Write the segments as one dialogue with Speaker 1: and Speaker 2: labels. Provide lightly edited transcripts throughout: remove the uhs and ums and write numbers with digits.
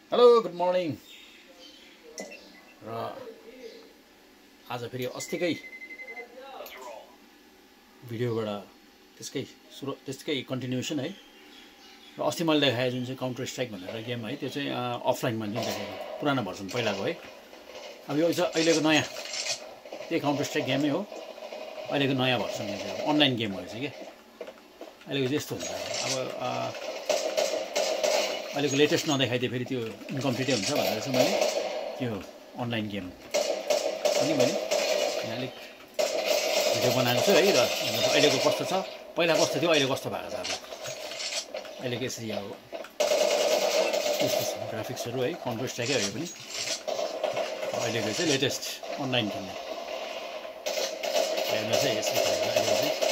Speaker 1: Hello good morning. र आज फेरि अस्तिकै भिडियोबाट त्यसकै कन्टिन्युसन है। र अस्ति मैले देखाएँ जुन चाहिँ काउन्टर स्ट्राइक भनेर गेम है, त्यो चाहिँ अफलाइनमा जुन देखाएको पुरानो भर्सन पहिलाको है। अब यो चाहिँ अहिलेको नयाँ त्यही काउन्टर स्ट्राइक गेमै हो, अहिलेको नयाँ भर्सन चाहिँ अब अनलाइन गेम भएछ क्या। अहिलेको चाहिँ यस्तो हुन्छ, अब अहिलेको लेटेस्ट नदेखाइदिए फेरि त्यो इन्कम्प्लिटै हुन्छ भनेर चाहिँ मैले त्यो अनलाइन गेम पनि मैले यहाँ अलिक भिडियो बनाएको छु है। र अहिलेको कस्तो छ, पहिला कस्तो थियो, अहिले कस्तो भएको छ, अब अहिलेको यसरी अब यस्तो ग्राफिक्सहरू है, काउन्टर स्ट्राइकै हो यो पनि। अहिलेको चाहिँ लेटेस्ट अनलाइन खेल्ने हेर्नु चाहिँ यसरी अहिलेको चाहिँ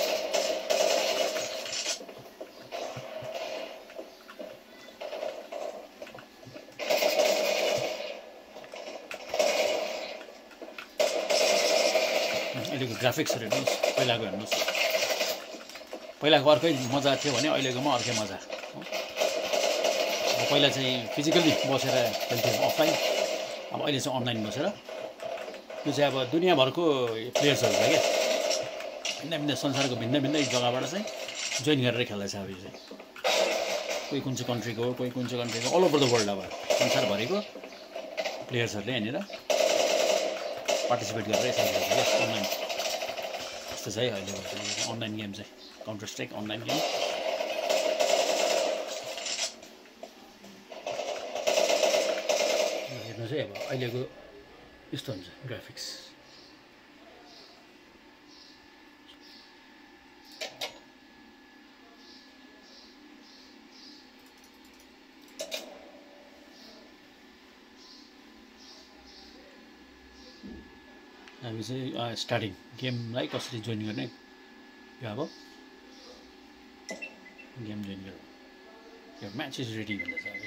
Speaker 1: अहिलेको ग्राफिक्सहरू हेर्नुहोस्, पहिलाको हेर्नुहोस्। पहिलाको अर्कै मजा थियो भने अहिलेकोमा अर्कै मजा हो। अब पहिला चाहिँ फिजिकल्ली बसेर खेल्थ्यो अफलाइन, अब अहिले चाहिँ अनलाइन बसेर यो चाहिँ अब दुनियाँभरको प्लेयर्सहरू छ क्या, भिन्न भिन्न संसारको भिन्न भिन्न जग्गाबाट चाहिँ जोइन गरेर खेल्दैछ। अब यो चाहिँ कोही कुन चाहिँ कन्ट्रीको हो, कोही कुन चाहिँ कन्ट्रीको, अल ओभर द वर्ल्ड अब संसारभरिको प्लेयर्सहरूले यहाँनिर पार्टिसिपेट गरेर यसरी खेल्छ क्या अनलाइन। यस्तो छ है अहिलेको अनलाइन गेम चाहिँ, काउन्टर स्ट्राइक अनलाइन गेम। हेर्नु चाहिँ अब अहिलेको यस्तो हुन्छ ग्राफिक्स। हामी चाहिँ स्टार्टिङ गेमलाई कसरी जोइन गर्ने, यो अब गेम जोइन गरौँ। यो म्याच इज रेडी भन्दैछ अब।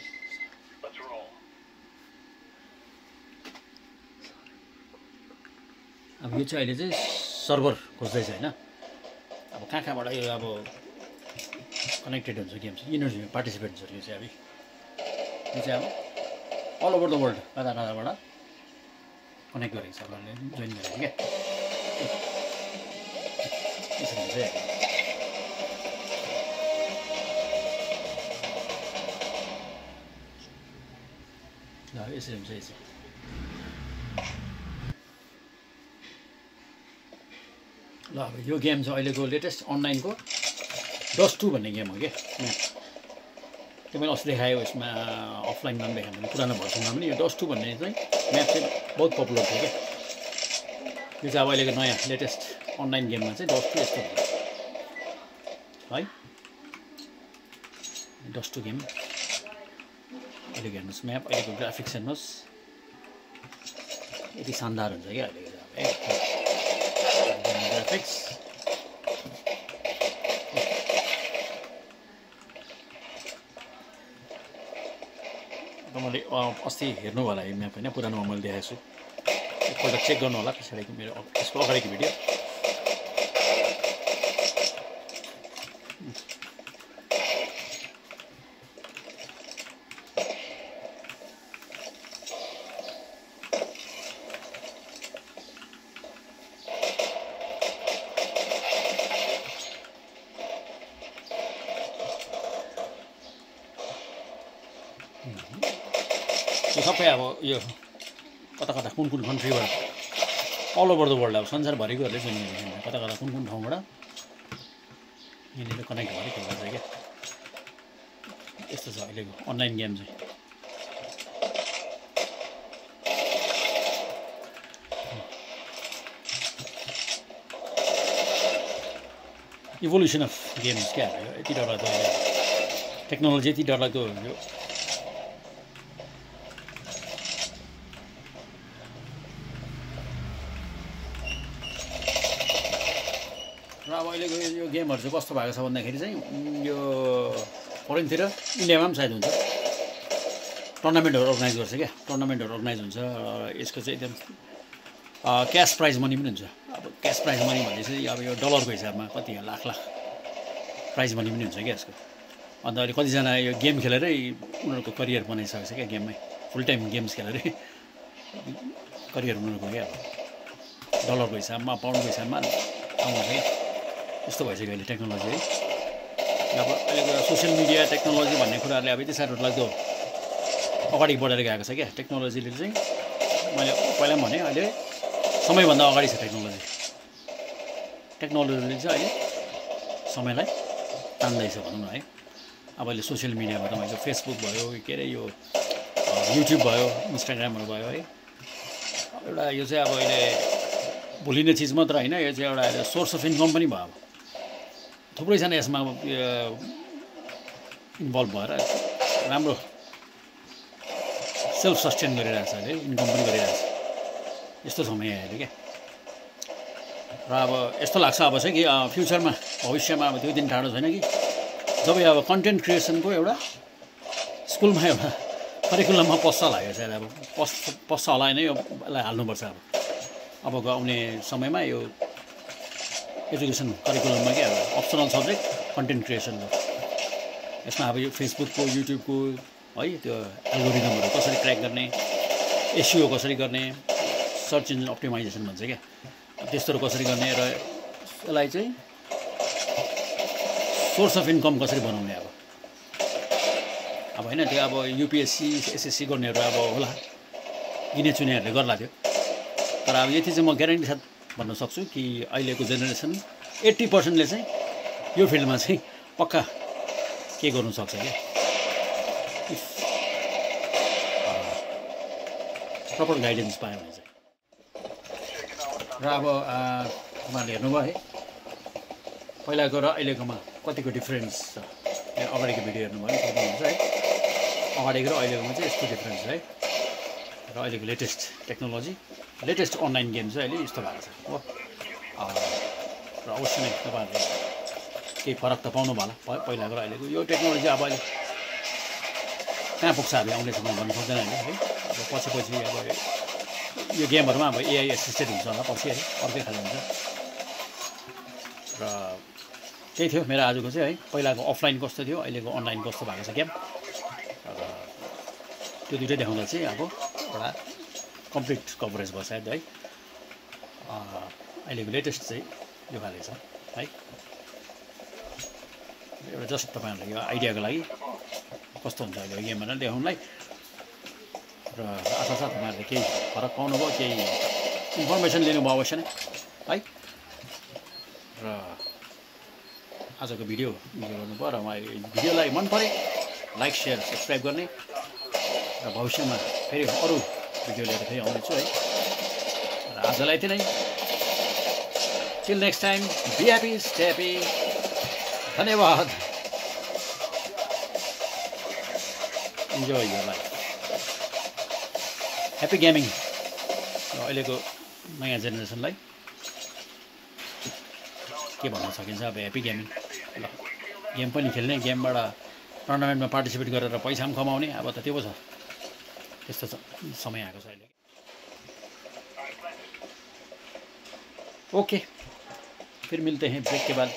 Speaker 1: अब यो चाहिँ अहिले चाहिँ सर्भर खोज्दैछ होइन। अब कहाँ कहाँबाट यो अब कनेक्टेड हुन्छ गेम चाहिँ, यिनीहरू पार्टिसिपेट हुन्छ यो चाहिँ। अब यो चाहिँ अब अल ओभर द वर्ल्ड कता कताबाट कनेक्ट गरेको छ, उनीहरूले जोइन गरेको क्या। यसरी चाहिँ ल यसरी हुन्छ यसरी। ल अब यो गेम चाहिँ अहिलेको लेटेस्ट अनलाइनको डस्ट 2 भन्ने गेम हो क्या। त्यो मैले अस्ति देखाएँ यसमा अफलाइनमा पनि देखाएँ मैले, पुरानो भर्सनमा पनि। यो डस्ट 2 भन्ने चाहिँ म्याप चाहिँ बहुत पपुलर थियो क्या। यो चाहिँ अब अहिलेको नयाँ लेटेस्ट अनलाइन गेममा चाहिँ डस्ट 2 यस्तो हुन्छ है। डस्ट 2 गेम अहिलेको हेर्नुहोस्, म्याप अहिलेको ग्राफिक्स हेर्नुहोस्, यति शानदार हुन्छ क्या अहिलेको ग्राफिक्स। मैले अस्ति हेर्नु होला यो म्याप होइन, पुरानोमा मैले देखाएको छु, एकपल्ट चेक गर्नु होला पछाडिको मेरो यसको अगाडिको भिडियो। यो सबै अब यो कता कता कुन कुन कन्ट्रीबाट अल ओभर द वर्ल्ड अब संसारभरिकोहरूले जोइन गरेको, कता कता कुन कुन ठाउँबाट यहाँनिर कनेक्ट भएर खेल्दैछ क्या। यस्तो छ अहिलेको अनलाइन गेम चाहिँ। इभोल्युसन अफ गेम्स क्या यो, यति डरलाग्दो टेक्नोलोजी, यति डरलाग्दो यो। र अब अहिलेको यो गेमहरू चाहिँ कस्तो भएको छ भन्दाखेरि चाहिँ यो फरेनतिर इन्डियामा पनि सायद हुन्छ, टुर्नामेन्टहरू अर्गनाइज गर्छ क्या। टुर्नामेन्टहरू अर्गनाइज हुन्छ, यसको चाहिँ एकदम क्यास प्राइज मनी पनि हुन्छ। अब क्यास प्राइज मनी भन्ने चाहिँ अब यो डलरको हिसाबमा कति लाख लाख प्राइज मनी पनि हुन्छ क्या यसको। अन्त अहिले कतिजना यो गेम खेलेरै उनीहरूको करियर बनाइसकेको छ क्या गेममै। फुल टाइम गेम्स खेलेर करियर बनाउनु क्या डलरको हिसाबमा पाउन्डको हिसाबमा आउँछ कि यस्तो भइसक्यो अहिले टेक्नोलोजी है। अब अहिलेको सोसियल मिडिया टेक्नोलोजी भन्ने कुराहरूले अब यति साह्रो लाग्दो अगाडि बढेर गएको छ क्या टेक्नोलोजीले चाहिँ। मैले पहिला पनि भने अहिले समयभन्दा अगाडि छ टेक्नोलोजी। टेक्नोलोजीले चाहिँ अहिले समयलाई तान्दैछ भनौँ न है। अब अहिले सोसियल मिडियामा तपाईँको फेसबुक भयो के अरे यो युट्युब भयो इन्स्टाग्रामहरू भयो है। एउटा यो चाहिँ अब अहिले भुलिने चिज मात्र होइन, यो चाहिँ एउटा अहिले सोर्स अफ इन्कम पनि भयो। अब थुप्रैजना यसमा इन्भल्भ भएर राम्रो सेल्फ सस्टेन गरिरहेको छ अहिले, इन्कम पनि गरिरहेको छ। यस्तो समय अहिले क्या। र अब यस्तो लाग्छ अब चाहिँ कि फ्युचरमा भविष्यमा अब त्यो दिन टाढो छैन कि जब अब कन्टेन्ट क्रिएसनको एउटा स्कुलमा एउटा करिकुलममा पस्छ लाग्यो सायद। अब पस्छ होला होइन, योलाई हाल्नुपर्छ अब आउने समयमा यो एजुकेसन करिकुलममा क्या अब अप्सनल सब्जेक्ट कन्टेन्ट क्रिएसन हो। यसमा अब यो फेसबुकको युट्युबको है त्यो एल्गोरिदमहरू कसरी क्र्याक गर्ने, एसइओ कसरी गर्ने, सर्च इन्जिन अप्टिमाइजेसन भन्छ क्या, त्यस्तोहरू कसरी गर्ने र यसलाई चाहिँ सोर्स अफ इन्कम कसरी बनाउने अब होइन। त्यो अब युपिएससी एसएससी गर्नेहरू अब होला, गिने चुनेहरूले गर्ला थियो। तर अब यति चाहिँ म ग्यारेन्टी साथ भन्न सक्छु कि अहिलेको जेनेरेसन 80%ले चाहिँ यो फिल्डमा चाहिँ पक्का के गर्नु सक्छ क्या, प्रपर गाइडेन्स पायो भने चाहिँ। र अब तपाईँहरूले हेर्नुभयो है पहिलाको र अहिलेकोमा कतिको डिफ्रेन्स छ। अगाडिको भिडियो हेर्नुभयो भने थाहा हुन्छ है, अगाडिको र अहिलेकोमा चाहिँ यस्तो डिफ्रेन्स है। र अहिलेको latest technology, latest online game चाहिँ अहिले यस्तो भएको छ हो। र अवश्य नै तपाईँहरूले केही फरक त पाउनु भयो होला पहिलाको र अहिलेको। यो टेक्नोलोजी अब अहिले कहाँ पुग्छ अब आउने समय भन्नु सक्दैन होइन है। अब पछि अब यो गेमहरूमा अब एआई एसिस्टेड हुन्छ होला पछि है, अर्कै खाले हुन्छ। र त्यही थियो मेरो आजको चाहिँ है, पहिलाको अफलाइन कस्तो थियो अहिलेको अनलाइन कस्तो भएको छ गेम। र त्यो दुइटै देखाउँदा चाहिँ अब एउटा कम्प्लिट कभरेज भयो सायद है। अहिलेको लेटेस्ट चाहिँ यो खाले छ है। एउटा जस्ट तपाईँहरूलाई यो आइडियाको लागि कस्तो हुन्छ अहिले गेम भनेर देखाउनुलाई। र आशा छ तपाईँहरूले केही फरक पाउनुभयो, केही इन्फर्मेसन लिनुभयो अवश्य नै है। र आजको भिडियो गर्नुभयो र मलाई भिडियोलाई मन परे लाइक सेयर सब्सक्राइब गर्ने र भविष्यमा फेरि अरू भिडियो लिएर फेरि आउनेछु है। र आजलाई यति नै। Till next time, be happy, stay happy. धन्यवाद। Enjoy your life. Happy gaming. अहिलेको नयाँ जेनेरेसनलाई के भन्न सकिन्छ अब ह्याप्पी गेमिङ। ल गेम पनि खेल्ने, गेमबाट टुर्नामेन्टमा पार्टिसिपेट गरेर पैसा पनि कमाउने, अब त त्यो पो छ। त्यस्तो समय आएको छ अहिले। ओके, फिर मिलते हैं ब्रेक के बाद।